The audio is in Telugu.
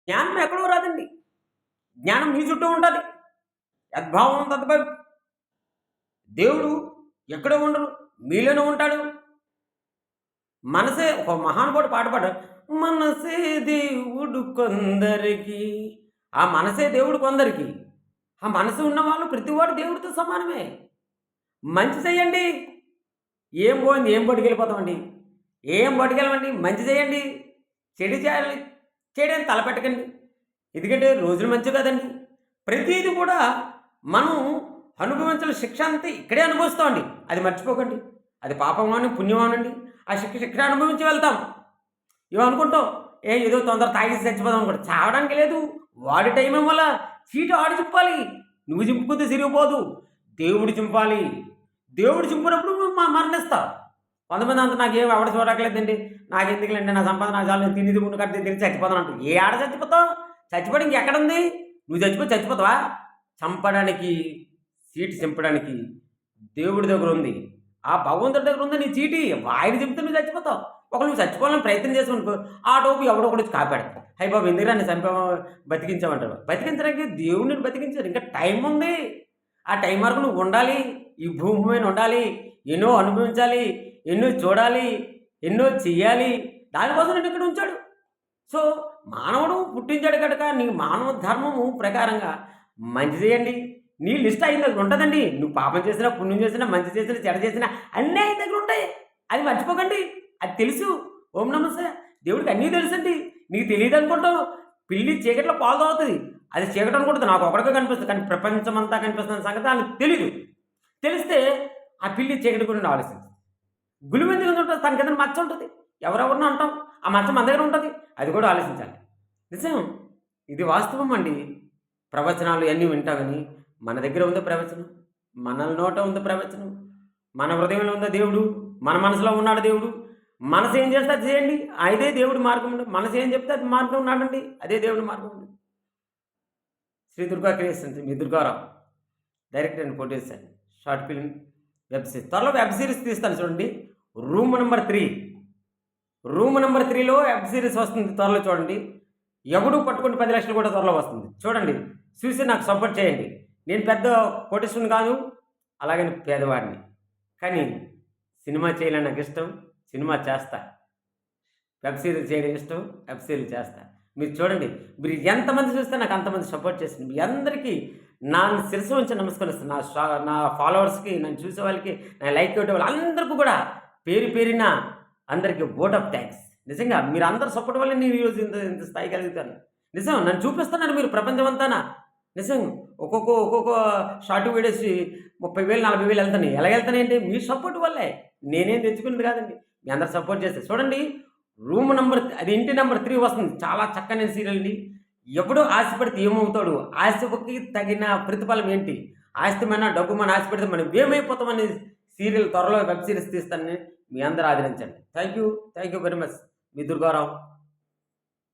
జ్ఞానం ఎక్కడో రాదండి. జ్ఞానం మీ చుట్టూ ఉంటది. యద్భావం తద్భవి. దేవుడు ఎక్కడో ఉండడు. మీలోనే ఉంటాడు. మనసే ఒక మహానుభావుడు పాట పాడాడు. మనసే దేవుడు కొందరికి. ఆ మనసే దేవుడు కొందరికి. ఆ మనసు ఉన్నవాళ్ళు ప్రతివాడు దేవుడితో సమానమే. మంచి చెయ్యండి. ఏం పోయింది? ఏం పట్టుకెళ్ళిపోతామండి? ఏం పట్టుకెళ్ళమండి? మంచి చేయండి. చెడు చేయాలి. చెడని తలపెట్టకండి. ఎందుకంటే రోజులు మంచివి కాదండి. ప్రతీది కూడా మనం అనుభవించిన శిక్ష అంతా ఇక్కడే అనుభవిస్తామండి. అది మర్చిపోకండి. అది పాపమాని పుణ్యమానండి. ఆ శిక్ష అనుభవించి వెళ్తాం. అనుకుంటాం ఏదో తొందర తాగేసి చచ్చిపోదాం అనుకుంటా. చావడానికి లేదు. వాడి టైం వల్ల చీట ఆడు చింపాలి. నువ్వు చింపుకుంటే సిరిగిపోదు. దేవుడు చింపాలి. దేవుడు చింపినప్పుడు నువ్వు మరణిస్తావు. కొంతమంది అంత నాకేం ఎవడ చూడట్లేదండి, నాకెందుకులేండి, నా సంపాదన నాకు చాలు, తినేది ముందు కడితే తిరిగి చచ్చిపోతాను అంట. ఏ ఆడ చచ్చిపోతావు? చచ్చిపోవడం ఇంకెక్కడుంది? నువ్వు చచ్చిపోతావా? చంపడానికి, చీటి చింపడానికి దేవుడి దగ్గర ఉంది. ఆ భగవంతుడి దగ్గర ఉంది నీ చీటి. ఆయన చెప్తే నువ్వు చచ్చిపోతావు. ఒకళ్ళు నువ్వు చచ్చిపోవాలని ప్రయత్నం చేసి అనుకో, ఆ టోపు ఎవడో ఒకటి కాపాడు. అయ్యి బాబు ఎందుకురా నీ చంపా బతికించామంటారు. బతికించడానికి దేవుడిని బతికించారు. ఇంకా టైం ఉంది. ఆ టైం వరకు నువ్వు ఉండాలి. ఈ భూమి మీద ఉండాలి. ఎన్నో అనుభవించాలి. ఎన్నో చూడాలి. ఎన్నో చెయ్యాలి. దానికోసం నేను ఇక్కడ ఉంచాడు. సో మానవుడు పుట్టించాడు కనుక నీ మానవ ధర్మము ప్రకారంగా మంచి చేయండి. నీ లిస్ట్ అయిన దగ్గర ఉంటుందండి. నువ్వు పాపం చేసినా, పుణ్యం చేసినా, మంచి చేసినా, చెడ చేసినా అన్నీ ఆయన దగ్గర ఉంటాయి. అది మర్చిపోకండి. అది తెలుసు. ఓం నమస్తే. దేవుడికి అన్నీ తెలుసండి. నీకు తెలియదు అనుకుంటావు. పిల్లి చీకట్లో పాలు తాగుతుంది. అది చీకటి అనుకుంటుంది. నాకు ఒకటిగా కనిపిస్తుంది, కానీ ప్రపంచం అంతా కనిపిస్తున్న సంగతి ఆయనకు తెలీదు. తెలిస్తే ఆ పిల్లి చీకటి గురించి ఆలోచించింది. గులిమెందుకు ఉంటుంది? తన కింద మచ్చ ఉంటుంది. ఎవరెవరినో అంటాం. ఆ మచ్చ మన దగ్గర ఉంటుంది. అది కూడా ఆలోచించాలి. నిజం. ఇది వాస్తవం అండి. ప్రవచనాలు అన్నీ వింటామని మన దగ్గర ఉంది ప్రవచనం. మన నోట ఉంది ప్రవచనం. మన హృదయంలో ఉంది దేవుడు. మన మనసులో ఉన్నాడు దేవుడు. మనసు ఏం చేస్తే అది చేయండి. అదే దేవుడి మార్గం. మనసు ఏం చెప్తే అది మార్గం ఉన్నాడండి. అదే దేవుడి మార్గం. శ్రీ దుర్గా క్రియేషన్స్, మీ Durgarao direct and producer. Short film, web series. త్వరలో వెబ్ సిరీస్ తీస్తాను చూడండి. Room number 3. రూమ్ నెంబర్ 3లో వెబ్ సిరీస్ వస్తుంది. త్వరలో చూడండి. ఎవడు పట్టుకుని 10 లక్షలు కూడా త్వరలో వస్తుంది. చూడండి, చూసి నాకు సపోర్ట్ చేయండి. నేను పెద్ద కోటేశ్వరుని కాదు, అలాగని పేదవాడిని. కానీ సినిమా చేయాలని నాకు ఇష్టం. సినిమా చేస్తా. వెబ్ సిరీస్ చేయడం ఇష్టం. వెబ్ సిరీస్ చేస్తా. మీరు చూడండి. మీరు ఎంతమంది చూస్తే నాకు అంతమంది సపోర్ట్ చేస్తుంది. మీ అందరికీ నా శిరస్సు ఉంచి నమస్కరిస్తాను. నా ఫాలోవర్స్కి, నన్ను చూసే వాళ్ళకి, నా లైక్ కొట్టే వాళ్ళు అందరికీ కూడా పేరు పేరిన అందరికీ ఓట్ ఆఫ్ థ్యాంక్స్. నిజంగా మీరు అందరు సపోర్ట్ వల్ల నేను ఈరోజు ఇంత స్థాయి కలుగుతాను. నిజం. నన్ను చూపిస్తున్నారు మీరు ప్రపంచం అంతానా. నిజం. ఒక్కొక్క షార్ట్ వీడియోస్ 30,000 40,000 వెళ్తాయి. ఎలా వెళ్తానంటే మీ సపోర్ట్ వల్లే. నేనేం తెచ్చుకున్నది కాదండి. మీ అందరు సపోర్ట్ చేస్తే చూడండి. రూమ్ నెంబర్, అది ఇంటి నెంబర్ 3 వస్తుంది. చాలా చక్కని సీరియల్ అండి. ఎప్పుడూ ఆశపడితే ఏమవుతాడు, ఆశకి తగిన ప్రతిఫలం ఏంటి, ఆస్తి మన డబ్బు మన ఆశ పెడితే మనం ఏమైపోతామని సీరియల్ త్వరలో వెబ్ సిరీస్ తీస్తానని మీ అందరూ ఆదరించండి. Thank you very much. Me Durgarao.